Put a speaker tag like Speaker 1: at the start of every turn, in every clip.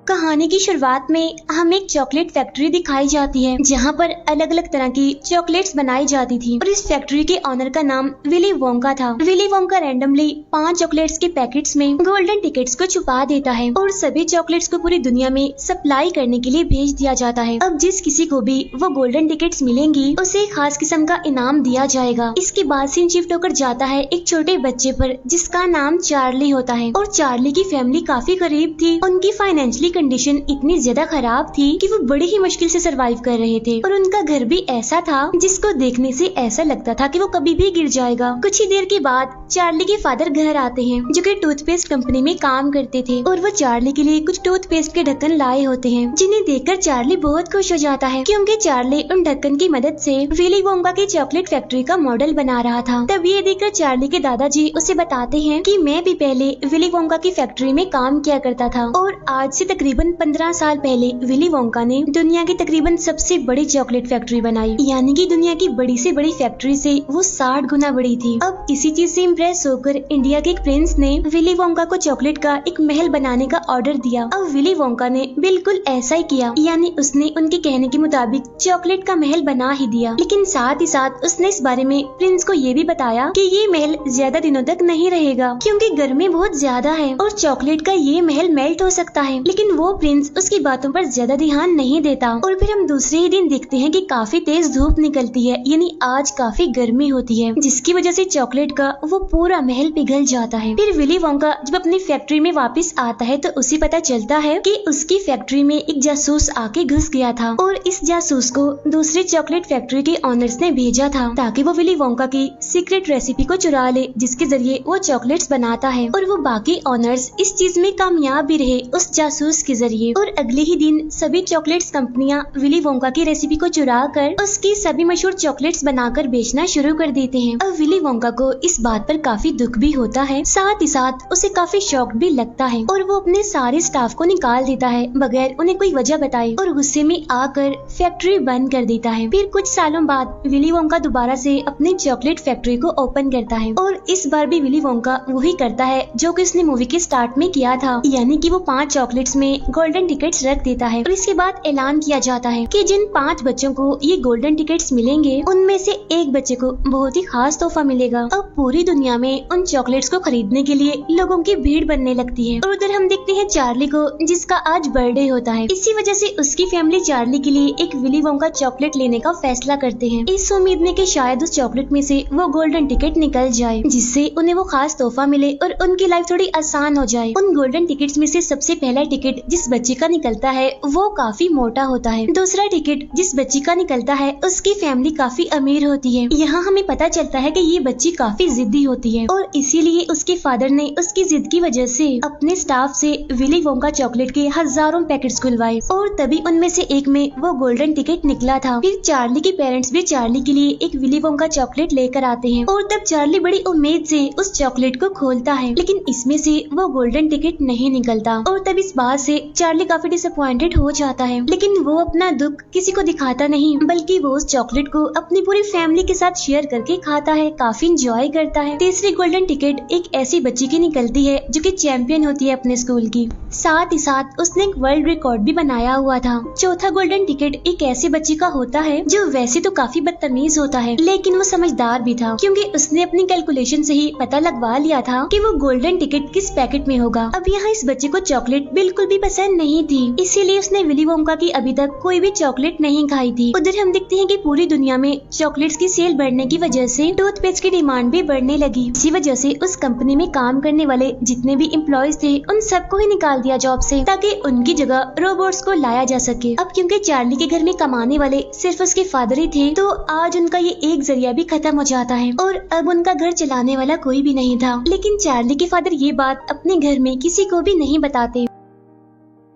Speaker 1: कहानी की शुरुआत में हमें एक चॉकलेट फैक्ट्री दिखाई जाती है जहाँ पर अलग अलग तरह की चॉकलेट्स बनाई जाती थी और इस फैक्ट्री के ऑनर का नाम विली वोंका था। विली वोंका रैंडमली 5 चॉकलेट्स के पैकेट्स में गोल्डन टिकट्स को छुपा देता है और सभी चॉकलेट्स को पूरी दुनिया में सप्लाई करने के लिए भेज दिया जाता है। अब जिस किसी को भी वो गोल्डन टिकट्स मिलेंगी उसे एक खास किस्म का इनाम दिया जाएगा। इसके बाद सीन शिफ्ट होकर जाता है एक छोटे बच्चे पर जिसका नाम चार्ली होता है और चार्ली की फैमिली काफी गरीब थी। उनकी फाइनेंशियली कंडीशन इतनी ज्यादा खराब थी कि वो बड़ी ही मुश्किल से सरवाइव कर रहे थे और उनका घर भी ऐसा था जिसको देखने से ऐसा लगता था कि वो कभी भी गिर जाएगा। कुछ ही देर के बाद चार्ली के फादर घर आते हैं जो कि टूथपेस्ट कंपनी में काम करते थे और वो चार्ली के लिए कुछ टूथपेस्ट के ढक्कन लाए होते हैं जिन्हें देखकर चार्ली बहुत खुश हो जाता है क्योंकि चार्ली उन ढक्कन की मदद से विली वोंका की चॉकलेट फैक्ट्री का मॉडल बना रहा था। तब ये देखकर चार्ली के दादाजी उसे बताते हैं कि मैं भी पहले विली वोंका की फैक्ट्री में काम किया करता था और आज से तकरीबन 15 साल पहले विली वोंका ने दुनिया की तकरीबन सबसे बड़ी चॉकलेट फैक्ट्री बनाई, यानी कि दुनिया की बड़ी से बड़ी फैक्ट्री से वो 60 गुना बड़ी थी। अब इसी चीज से इम्प्रेस होकर इंडिया के एक प्रिंस ने विली वोंका को चॉकलेट का एक महल बनाने का ऑर्डर दिया। अब विली वोंका ने बिल्कुल ऐसा ही किया, यानी उसने उनके कहने के मुताबिक चॉकलेट का महल बना ही दिया। लेकिन साथ ही साथ उसने इस बारे में प्रिंस को ये भी बताया कि ये महल ज्यादा दिनों तक नहीं रहेगा क्योंकि गर्मी बहुत ज्यादा है और चॉकलेट का ये महल मेल्ट हो सकता है। लेकिन वो प्रिंस उसकी बातों पर ज्यादा ध्यान नहीं देता और फिर हम दूसरे ही दिन देखते हैं कि काफी तेज धूप निकलती है, यानी आज काफी गर्मी होती है जिसकी वजह से चॉकलेट का वो पूरा महल पिघल जाता है। फिर विली वोंका जब अपनी फैक्ट्री में वापस आता है तो उसे पता चलता है कि उसकी फैक्ट्री में एक जासूस आके घुस गया था और इस जासूस को दूसरी चॉकलेट फैक्ट्री के ऑनर्स ने भेजा था ताकि वो विली वोंका की सीक्रेट रेसिपी को चुरा ले जिसके जरिए वो चॉकलेट्स बनाता है और वो बाकी ऑनर्स इस चीज में कामयाब भी रहे उस जासूस के जरिए। और अगले ही दिन सभी चॉकलेट्स कंपनियां विली वोंका की रेसिपी को चुरा कर उसकी सभी मशहूर चॉकलेट्स बनाकर बेचना शुरू कर देते हैं। अब विली वोंका को इस बात पर काफी दुख भी होता है, साथ ही साथ उसे काफी शॉक भी लगता है और वो अपने सारे स्टाफ को निकाल देता है बगैर उन्हें कोई वजह बताए और गुस्से में आकर फैक्ट्री बंद कर देता है। फिर कुछ सालों बाद विली वोंका दोबारा से अपनी चॉकलेट फैक्ट्री को ओपन करता है और इस बार भी विली वोंका वही करता है जो कि उसने मूवी के स्टार्ट में किया था, यानी कि वो 5 चॉकलेट्स में गोल्डन टिकट्स रख देता है और इसके बाद ऐलान किया जाता है कि जिन 5 बच्चों को ये गोल्डन टिकट्स मिलेंगे उनमें से एक बच्चे को बहुत ही खास तोहफा मिलेगा। अब पूरी दुनिया में उन चॉकलेट्स को खरीदने के लिए लोगों की भीड़ बनने लगती है और उधर हम देखते हैं चार्ली को जिसका आज बर्थडे होता है। इसी वजह से उसकी फैमिली चार्ली के लिए एक विली वोंका चॉकलेट लेने का फैसला करते हैं इस उम्मीद में कि शायद उस चॉकलेट में से वो गोल्डन टिकट निकल जाए जिससे उन्हें वो खास तोहफा मिले और उनकी लाइफ थोड़ी आसान हो जाए। उन गोल्डन टिकट्स में से सबसे पहला टिकट जिस बच्चे का निकलता है वो काफी मोटा होता है। दूसरा टिकट जिस बच्ची का निकलता है उसकी फैमिली काफी अमीर होती है। यहाँ हमें पता चलता है कि ये बच्ची काफी जिद्दी होती है और इसीलिए उसके फादर ने उसकी जिद की वजह से अपने स्टाफ से विली वोंका चॉकलेट के हजारों पैकेट्स खुलवाए और तभी उनमें से एक में वो गोल्डन टिकट निकला था। फिर चार्ली के पेरेंट्स भी चार्ली के लिए एक विली वोंका चॉकलेट लेकर आते हैं और तब चार्ली बड़ी उम्मीद से उस चॉकलेट को खोलता है लेकिन इसमें से वो गोल्डन टिकट नहीं निकलता और तब इस बात से चार्ली काफी डिसअपॉइंटेड हो जाता है। लेकिन वो अपना दुख किसी को दिखाता नहीं बल्कि वो उस चॉकलेट को अपनी पूरी फैमिली के साथ शेयर करके खाता है, काफी इंजॉय करता है। तीसरी गोल्डन टिकट एक ऐसी बच्ची की निकलती है जो कि चैंपियन होती है अपने स्कूल की, साथ ही साथ उसने एक वर्ल्ड रिकॉर्ड भी बनाया हुआ था। चौथा गोल्डन टिकट एक ऐसी बच्ची का होता है जो वैसे तो काफी बदतमीज होता है लेकिन वो समझदार भी था क्योंकि उसने अपनी कैलकुलेशन से ही पता लगवा लिया था कि वो गोल्डन टिकट किस पैकेट में होगा। अब यहाँ इस बच्चे को चॉकलेट बिल्कुल भी पसंद नहीं थी, इसीलिए उसने विली वोंका की अभी तक कोई भी चॉकलेट नहीं खाई थी। उधर हम देखते हैं कि पूरी दुनिया में चॉकलेट्स की सेल बढ़ने की वजह से टूथपेस्ट की डिमांड भी बढ़ने लगी। इसी वजह से उस कंपनी में काम करने वाले जितने भी एम्प्लॉयज थे उन सबको ही निकाल दिया जॉब से ताकि उनकी जगह रोबोट्स को लाया जा सके। अब क्योंकि चार्ली के घर में कमाने वाले सिर्फ उसके फादर ही थे तो आज उनका ये एक जरिया भी खत्म हो जाता है और अब उनका घर चलाने वाला कोई भी नहीं था। लेकिन चार्ली के फादर ये बात अपने घर में किसी को भी नहीं बताते।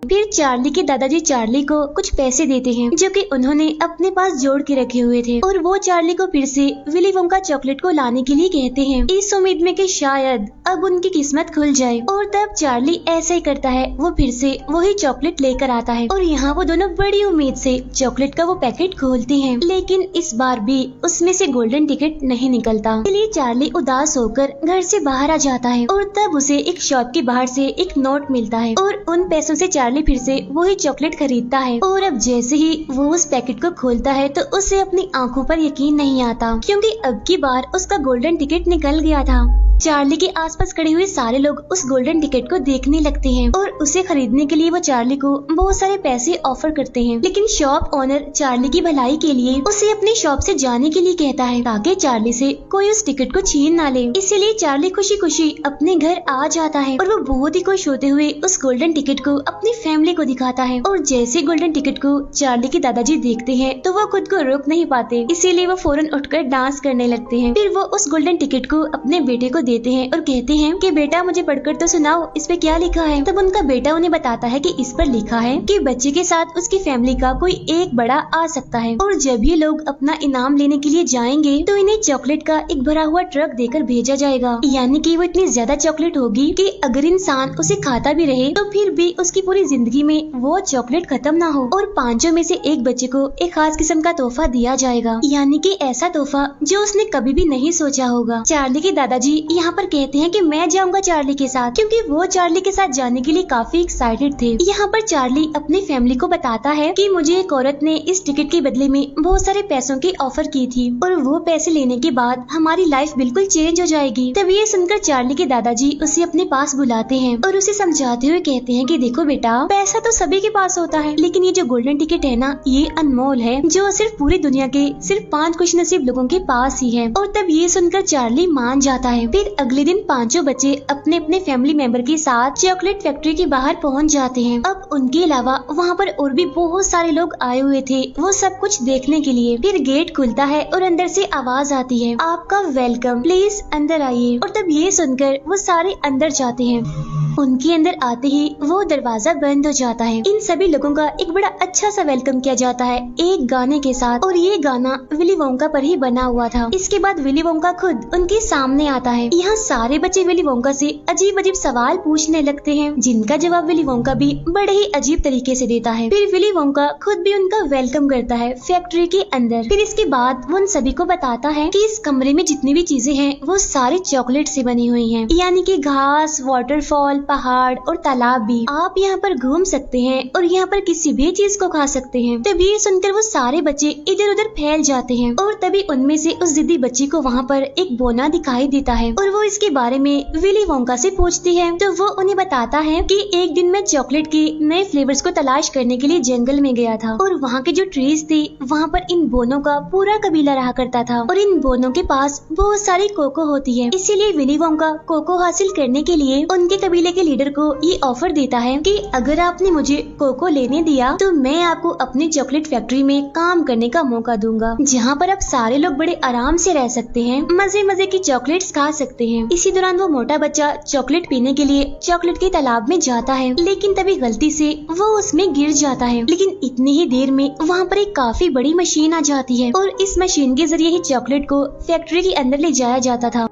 Speaker 1: फिर चार्ली के दादाजी चार्ली को कुछ पैसे देते हैं जो कि उन्होंने अपने पास जोड़ के रखे हुए थे और वो चार्ली को फिर से विली वोंका चॉकलेट को लाने के लिए कहते हैं इस उम्मीद में कि शायद अब उनकी किस्मत खुल जाए। और तब चार्ली ऐसा ही करता है, वो फिर से वही चॉकलेट लेकर आता है और यहाँ वो दोनों बड़ी उम्मीद से चॉकलेट का वो पैकेट खोलते हैं लेकिन इस बार भी उसमें से गोल्डन टिकट नहीं निकलता। इसलिए चार्ली उदास होकर घर से बाहर आ जाता है और तब उसे एक शॉप के बाहर से एक नोट मिलता है और उन पैसों से चार्ली चार्ली फिर से वही चॉकलेट खरीदता है और अब जैसे ही वो उस पैकेट को खोलता है तो उसे अपनी आंखों पर यकीन नहीं आता, क्योंकि अब की बार उसका गोल्डन टिकट निकल गया था। चार्ली के आसपास खड़े हुए सारे लोग उस गोल्डन टिकट को देखने लगते हैं और उसे खरीदने के लिए वो चार्ली को बहुत सारे पैसे ऑफर करते हैं, लेकिन शॉप ओनर चार्ली की भलाई के लिए उसे अपनी शॉप से जाने के लिए कहता है ताकि चार्ली से कोई उस टिकट को छीन ना ले। इसीलिए चार्ली खुशी खुशी अपने घर आ जाता है और वो बहुत ही खुश होते हुए उस गोल्डन टिकट को अपनी फैमिली को दिखाता है। और जैसे गोल्डन टिकट को चार्ली के दादाजी देखते हैं तो वो खुद को रोक नहीं पाते, इसीलिए वो फौरन उठकर डांस करने लगते हैं। फिर वो उस गोल्डन टिकट को अपने बेटे को देते हैं और कहते हैं कि बेटा मुझे पढ़कर तो सुनाओ, इस पे क्या लिखा है। तब उनका बेटा उन्हें बताता है कि इस पर लिखा है कि बच्चे के साथ उसकी फैमिली का कोई एक बड़ा आ सकता है और जब ये लोग अपना इनाम लेने के लिए जाएंगे तो इन्हें चॉकलेट का एक भरा हुआ ट्रक देकर भेजा जाएगा। यानी कि वो इतनी ज्यादा चॉकलेट होगी कि अगर इंसान उसे खाता भी रहे तो फिर भी उसकी पूरी जिंदगी में वो चॉकलेट खत्म ना हो और 5 में से एक बच्चे को एक खास किस्म का तोहफा दिया जाएगा, यानी कि ऐसा तोहफा जो उसने कभी भी नहीं सोचा होगा। चार्ली के दादाजी यहाँ पर कहते हैं कि मैं जाऊंगा चार्ली के साथ, क्योंकि वो चार्ली के साथ जाने के लिए काफी एक्साइटेड थे। यहाँ पर चार्ली अपनी फैमिली को बताता है कि मुझे एक औरत ने इस टिकट के बदले में बहुत सारे पैसों की ऑफर की थी और वो पैसे लेने के बाद हमारी लाइफ बिल्कुल चेंज हो जाएगी। तब ये सुनकर चार्ली के दादाजी उसे अपने पास बुलाते हैं और उसे समझाते हुए कहते हैं कि देखो बेटा, पैसा तो सभी के पास होता है, लेकिन ये जो गोल्डन टिकट है ना, ये अनमोल है, जो सिर्फ पूरी दुनिया के सिर्फ 5 खुशनसीब लोगों के पास ही है। और तब ये सुनकर चार्ली मान जाता है। फिर अगले दिन 5 बच्चे अपने अपने फैमिली मेंबर के साथ चॉकलेट फैक्ट्री के बाहर पहुंच जाते हैं। अब उनके अलावा वहां पर और भी बहुत सारे लोग आए हुए थे वो सब कुछ देखने के लिए। फिर गेट खुलता है और अंदर से आवाज आती है, आपका वेलकम, प्लीज अंदर आइए। और तब ये सुनकर वो सारे अंदर जाते हैं। उनके अंदर आते ही वो दरवाजा बंद हो जाता है। इन सभी लोगों का एक बड़ा अच्छा सा वेलकम किया जाता है एक गाने के साथ, और ये गाना विली वोंका पर ही बना हुआ था। इसके बाद विली वोंका खुद उनके सामने आता है। यहाँ सारे बच्चे विली वोंका से अजीब अजीब सवाल पूछने लगते हैं, जिनका जवाब विली वोंका भी बड़े ही अजीब तरीके से देता है। फिर विली वोंका खुद भी उनका वेलकम करता है फैक्ट्री के अंदर। फिर इसके बाद वो उन सभी को बताता है कि इस कमरे में जितनी भी चीजें हैं वो सारी चॉकलेट से बनी हुई हैं, यानी कि घास, वाटरफॉल, पहाड़ और तालाब भी। आप यहाँ पर घूम सकते हैं और यहाँ पर किसी भी चीज को खा सकते हैं। तभी सुनकर वो सारे बच्चे इधर उधर फैल जाते हैं और तभी उनमें से उस जिद्दी बच्ची को वहाँ पर एक बोना दिखाई देता है और वो इसके बारे में विली वोंका से पूछती है। तो वो उन्हें बताता है कि एक दिन मैं चॉकलेट के नए फ्लेवर्स को तलाश करने के लिए जंगल में गया था और वहाँ के जो ट्रीज थे वहाँ पर इन बोनों का पूरा कबीला रहा करता था और इन बोनों के पास बहुत सारी कोको होती है। इसीलिए विली वोंका कोको हासिल करने के लिए उनके कबीले के लीडर को ये ऑफर देता है कि अगर आपने मुझे कोको लेने दिया तो मैं आपको अपनी चॉकलेट फैक्ट्री में काम करने का मौका दूंगा, जहाँ पर आप सारे लोग बड़े आराम से रह सकते हैं, मजे मजे की चॉकलेट्स खा सकते हैं। इसी दौरान वो मोटा बच्चा चॉकलेट पीने के लिए चॉकलेट के तालाब में जाता है, लेकिन तभी गलती से वो उसमें गिर जाता है। लेकिन इतनी ही देर में वहाँ पर एक काफी बड़ी मशीन आ जाती है और इस मशीन के जरिए ही चॉकलेट को फैक्ट्री के अंदर ले जाया जाता था।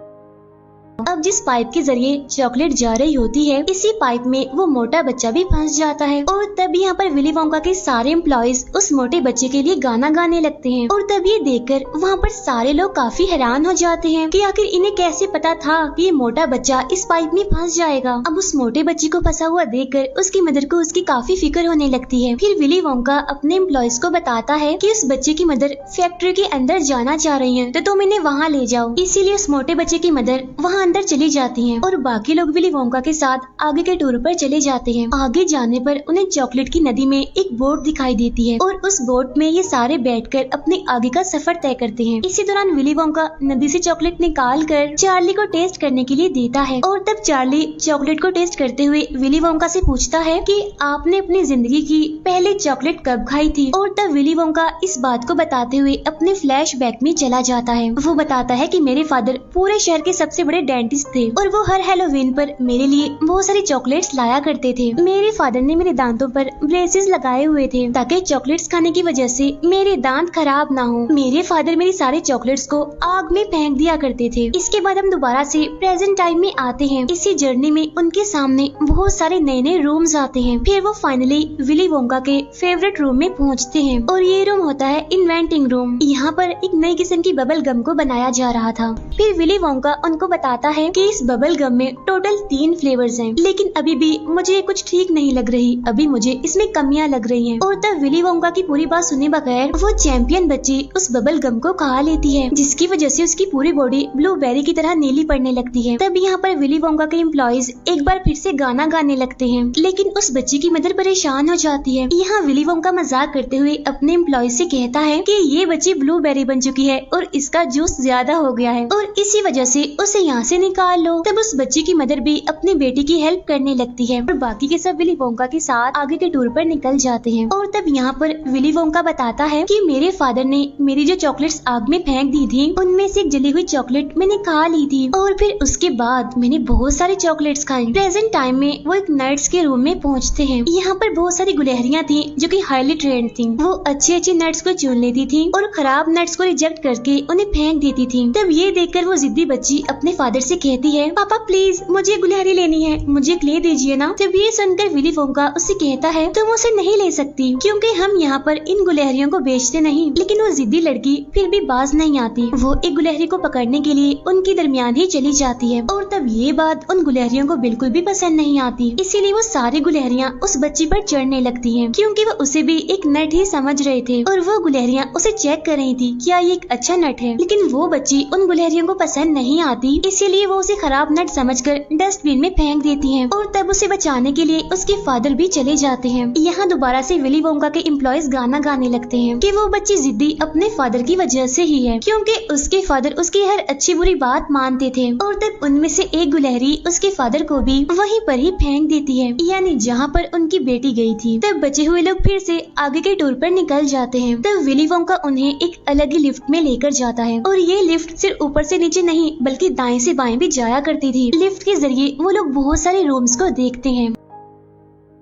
Speaker 1: अब जिस पाइप के जरिए चॉकलेट जा रही होती है, इसी पाइप में वो मोटा बच्चा भी फंस जाता है और तब यहाँ पर विली वोंका के सारे एम्प्लॉइज उस मोटे बच्चे के लिए गाना गाने लगते हैं। और तब ये देखकर वहाँ पर सारे लोग काफी हैरान हो जाते हैं कि आखिर इन्हें कैसे पता था कि ये मोटा बच्चा इस पाइप में फंस जाएगा। अब उस मोटे बच्चे को फंसा हुआ देखकर उसकी मदर को उसकी काफी फिक्र होने लगती है। फिर विली वोंका अपने एम्प्लॉइज को बताता है कि उस बच्चे की मदर फैक्ट्री के अंदर जाना चाह रही है, तो तुम इन्हें वहाँ ले जाओ। इसीलिए उस मोटे बच्चे की मदर वहाँ अंदर चली जाती हैं और बाकी लोग विली वोंका के साथ आगे के टूर पर चले जाते हैं। आगे जाने पर उन्हें चॉकलेट की नदी में एक बोट दिखाई देती है और उस बोट में ये सारे बैठकर अपने आगे का सफर तय करते हैं। इसी दौरान विली वोंका नदी से चॉकलेट निकाल कर चार्ली को टेस्ट करने के लिए देता है और तब चार्ली चॉकलेट को टेस्ट करते हुए विली वोंका से पूछता है कि आपने अपनी जिंदगी की पहली चॉकलेट कब खाई थी। और तब विली वोंका इस बात को बताते हुए अपने फ्लैशबैक में चला जाता है। वो बताता है कि मेरे फादर पूरे शहर के सबसे बड़े डेंटिस्ट थे और वो हर हैलोवीन पर मेरे लिए बहुत सारी चॉकलेट्स लाया करते थे। मेरे फादर ने मेरे दांतों पर ब्रेसेस लगाए हुए थे ताकि चॉकलेट्स खाने की वजह से मेरे दांत खराब ना हो। मेरे फादर मेरी सारे चॉकलेट्स को आग में फेंक दिया करते थे। इसके बाद हम दोबारा से प्रेजेंट टाइम में आते हैं। इसी जर्नी में उनके सामने बहुत सारे नए नए रूम्स आते हैं। फिर वो फाइनली विली वोंका के फेवरेट रूम में पहुंचते हैं और ये रूम होता है इन्वेंटिंग रूम। यहाँ पर एक नई किस्म की बबल गम को बनाया जा रहा था। फिर विली वोंका उनको बताता बताता है कि इस बबल गम में टोटल 3 फ्लेवर्स हैं, लेकिन अभी भी मुझे कुछ ठीक नहीं लग रही, अभी मुझे इसमें कमियां लग रही हैं। और तब विली वोंका की पूरी बात सुने बगैर वो चैंपियन बच्ची उस बबल गम को खा लेती है, जिसकी वजह से उसकी पूरी बॉडी ब्लूबेरी की तरह नीली पड़ने लगती है। तब यहाँ पर विली वोंका के एम्प्लॉइज एक बार फिर से गाना गाने लगते हैं, लेकिन उस बच्ची की मदर परेशान हो जाती है। यहाँ विली वोंका मजाक करते हुए अपने एम्प्लॉइज से कहता है कि ये बच्ची ब्लूबेरी बन चुकी है और इसका जूस ज्यादा हो गया है और इसी वजह से उसे यहाँ से निकाल लो। तब उस बच्ची की मदर भी अपनी बेटी की हेल्प करने लगती है और बाकी के सब विली वोंका के साथ आगे के टूर पर निकल जाते हैं। और तब यहाँ पर विली वोंका बताता है कि मेरे फादर ने मेरी जो चॉकलेट्स आग में फेंक दी थी उनमें से एक जली हुई चॉकलेट मैंने खा ली थी और फिर उसके बाद मैंने बहुत सारी चॉकलेट्स खाई। प्रेजेंट टाइम में वो एक नट्स के रूम में पहुँचते हैं। यहाँ पर बहुत सारी गुलहरियाँ थी जो कि हाईली ट्रेंड थी। वो अच्छे नट्स को चुन लेती थी और खराब नट्स को रिजेक्ट करके उन्हें फेंक देती थी। तब ये देखकर वो जिद्दी बच्ची अपने फादर से कहती है, पापा प्लीज मुझे गुलहरी लेनी है, मुझे ले दीजिए ना। जब ये सुनकर विली वोंका उससे कहता है तुम उसे नहीं ले सकती क्योंकि हम यहाँ पर इन गुलहरियों को बेचते नहीं। लेकिन वो जिद्दी लड़की फिर भी बाज नहीं आती। वो एक गुलहरी को पकड़ने के लिए उनके दरमियान ही चली जाती है और तब ये बात उन गुलहरियों को बिल्कुल भी पसंद नहीं आती। इसीलिए वो सारी गुलहरियाँ उस बच्ची पर चढ़ने लगती हैं क्योंकि वो उसे भी एक नट ही समझ रहे थे और वो गुलहरियाँ उसे चेक कर रही थी क्या ये एक अच्छा नट है। लेकिन वो बच्ची उन गुलहरियों को पसंद नहीं आती, इसीलिए वो उसे खराब नट समझकर डस्टबिन में फेंक देती है और तब उसे बचाने के लिए उसके फादर भी चले जाते हैं। यहाँ दोबारा से विली वोंका के एम्प्लॉइज गाना गाने लगते हैं कि वो बच्ची जिद्दी अपने फादर की वजह से ही है क्योंकि उसके फादर उसकी हर अच्छी बुरी बात मानते थे। और तब उनमें से एक गुलहरी उसके फादर को भी वहीं पर ही फेंक देती है, यानी जहाँ पर उनकी बेटी गई थी। तब बचे हुए लोग फिर से आगे के टूर पर निकल जाते हैं। तब विली वोंका उन्हें एक अलग ही लिफ्ट में लेकर जाता है और ये लिफ्ट सिर्फ ऊपर से नीचे नहीं बल्कि दाएं से बाएं भी जाया करती थी। लिफ्ट के जरिए वो लोग बहुत सारे रूम्स को देखते हैं।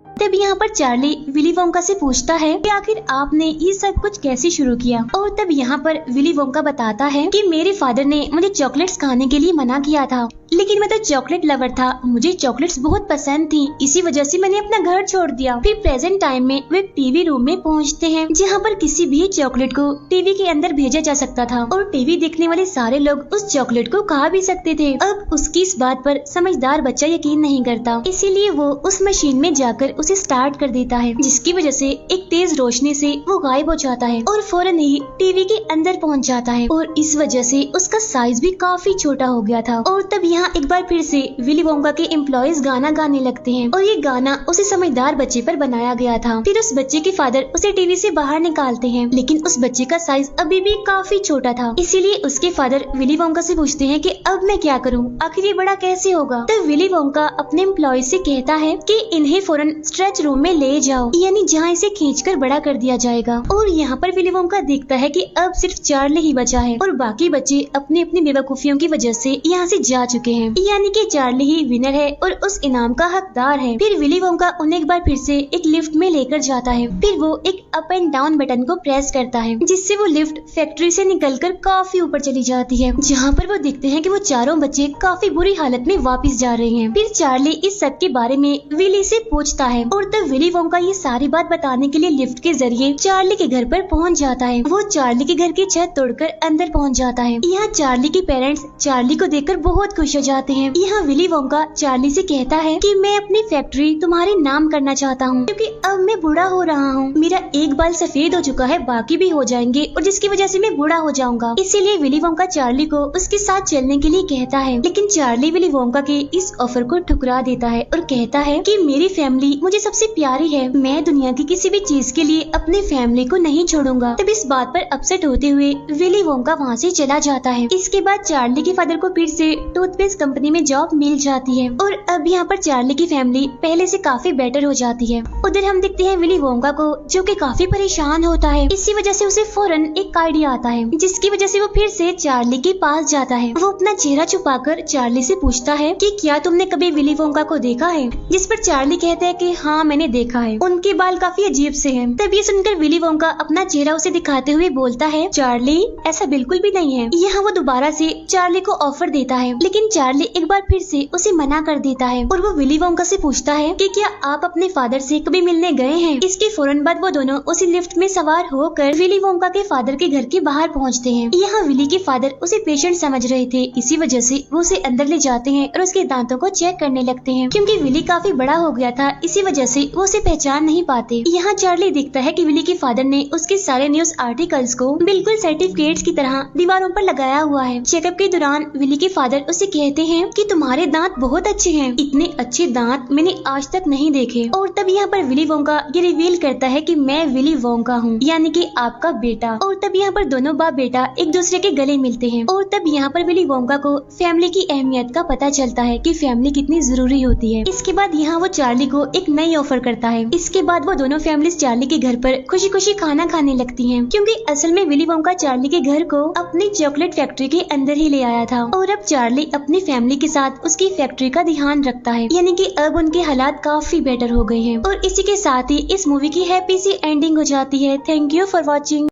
Speaker 1: तब यहाँ पर चार्ली विली वोंका से पूछता है कि आखिर आपने ये सब कुछ कैसे शुरू किया। और तब यहाँ पर विली वोंका बताता है कि मेरे फादर ने मुझे चॉकलेट्स खाने के लिए मना किया था, लेकिन मैं तो चॉकलेट लवर था, मुझे चॉकलेट्स बहुत पसंद थी, इसी वजह से मैंने अपना घर छोड़ दिया। फिर प्रेजेंट टाइम में वो एक टीवी रूम में पहुँचते हैं जहाँ पर किसी भी चॉकलेट को टीवी के अंदर भेजा जा सकता था और टीवी देखने वाले सारे लोग उस चॉकलेट को खा भी सकते थे। अब उसकी इस बात पर समझदार बच्चा यकीन नहीं करता, इसीलिए वो उस मशीन में जाकर उसे स्टार्ट कर देता है, जिसकी वजह से एक तेज रोशनी से वो गायब हो जाता है और फौरन ही टीवी के अंदर पहुंच जाता है और इस वजह से उसका साइज भी काफी छोटा हो गया था। और तब यहाँ एक बार फिर से विली वोंका के एम्प्लॉइज गाना गाने लगते हैं और ये गाना उसे समझदार बच्चे पर बनाया गया था। फिर उस बच्चे के फादर उसे टीवी से बाहर निकालते हैं, लेकिन उस बच्चे का साइज अभी भी काफी छोटा था, इसीलिए उसके फादर विली वोंका से पूछते हैं कि अब मैं क्या करूँ, आखिर ये बड़ा कैसे होगा। तब विली वोंका अपने एम्प्लॉय से कहता है कि इन्हें फौरन स्ट्रेच रूम में ले जाओ, यानी जहाँ इसे खींचकर बड़ा कर दिया जाएगा। और यहाँ पर विली वोंका देखता है कि अब सिर्फ चार्ली ही बचा है और बाकी बच्चे अपनी अपनी बेवकूफियों की वजह से यहाँ से जा चुके हैं, यानी कि चार्ली ही विनर है और उस इनाम का हकदार है। फिर विली वोंका उन्हें एक बार फिर से एक लिफ्ट में लेकर जाता है। फिर वो एक अप एंड डाउन बटन को प्रेस करता है, जिससे वो लिफ्ट फैक्ट्री से निकलकर काफी ऊपर चली जाती है, जहाँ पर वो देखते हैं कि वो चारों बच्चे काफी बुरी हालत में वापस जा रहे हैं। फिर चार्ली इस सब के बारे में विली से पूछता है और तब विली वोंका ये सारी बात बताने के लिए लिफ्ट के जरिए चार्ली के घर पर पहुंच जाता है। वो चार्ली के घर की छत तोड़कर अंदर पहुंच जाता है। यहाँ चार्ली के पेरेंट्स चार्ली को देखकर बहुत खुश हो जाते हैं। यहाँ विली वोंका चार्ली से कहता है कि मैं अपनी फैक्ट्री तुम्हारे नाम करना चाहता हूँ क्योंकि अब मैं बूढ़ा हो रहा हूँ, मेरा एक बाल सफेद हो चुका है, बाकी भी हो जाएंगे और जिसकी वजह से मैं बूढ़ा हो जाऊंगा। इसीलिए विली वोंका चार्ली को उसके साथ चलने के लिए कहता है, लेकिन चार्ली विली वोंका के इस ऑफर को ठुकरा देता है और कहता है कि मेरी फैमिली मुझे सबसे प्यारी है, मैं दुनिया की किसी भी चीज के लिए अपने फैमिली को नहीं छोड़ूंगा। तब इस बात पर अपसेट होते हुए विली वोंका वहाँ से चला जाता है। इसके बाद चार्ली के फादर को फिर से टूथपेस्ट कंपनी में जॉब मिल जाती है और अब यहाँ पर चार्ली की फैमिली पहले से काफी बेटर हो जाती है। उधर हम देखते हैं विली वोंका को, जो कि काफी परेशान होता है। इसी वजह से उसे फौरन एक आइडिया आता है, जिसकी वजह से वो फिर से चार्ली के पास जाता है। वो अपना चेहरा छुपाकर चार्ली से पूछता है कि क्या तुमने कभी विली वोंका को देखा है, जिस पर चार्ली कहता है कि हाँ मैंने देखा है, उनके बाल काफी अजीब से हैं। तब ये सुनकर विली वोंका अपना चेहरा उसे दिखाते हुए बोलता है, चार्ली ऐसा बिल्कुल भी नहीं है। यहाँ वो दोबारा से चार्ली को ऑफर देता है, लेकिन चार्ली एक बार फिर से उसे मना कर देता है और वो विली वोंका से पूछता है कि क्या आप अपने फादर से कभी मिलने गए हैं। इसके फौरन बाद वो दोनों उसी लिफ्ट में सवार होकर विली वोंका के फादर के घर के बाहर पहुंचते हैं। यहाँ विली के फादर उसे पेशेंट समझ रहे थे, इसी वजह से वो उसे अंदर ले जाते हैं और उसके दांतों को चेक करने लगते हैं। क्योंकि विली काफी बड़ा हो गया था, इसी वजह से वो उसे पहचान नहीं पाते। यहाँ चार्ली देखता है कि विली के फादर ने उसके सारे न्यूज आर्टिकल्स को बिल्कुल सर्टिफिकेट्स की तरह दीवारों पर लगाया हुआ है। चेकअप के दौरान विली के फादर उसे कहते हैं कि तुम्हारे दांत बहुत अच्छे हैं, इतने अच्छे दांत मैंने आज तक नहीं देखे। और तब यहाँ पर विली वोंका ये रिवील करता है कि मैं विली वोंका हूँ, यानी कि आपका बेटा। और तब यहाँ पर दोनों बाप बेटा एक दूसरे के गले मिलते हैं। और तब यहाँ पर विली वोंका को फैमिली की अहमियत का पता चलता है कि फैमिली कितनी जरूरी होती है। इसके बाद यहाँ वो चार्ली को एक नई ऑफर करता है। इसके बाद वो दोनों फैमिलीज चार्ली के घर पर खुशी खुशी खाना खाने लगती हैं, क्योंकि असल में विली वोंका चार्ली के घर को अपनी चॉकलेट फैक्ट्री के अंदर ही ले आया था। और अब चार्ली अपनी फैमिली के साथ उसकी फैक्ट्री का ध्यान रखता है, यानी कि अब उनके हालात काफी बेटर हो गए हैं। और इसी के साथ ही इस मूवी की हैप्पी सी एंडिंग हो जाती है। Thank you for watching.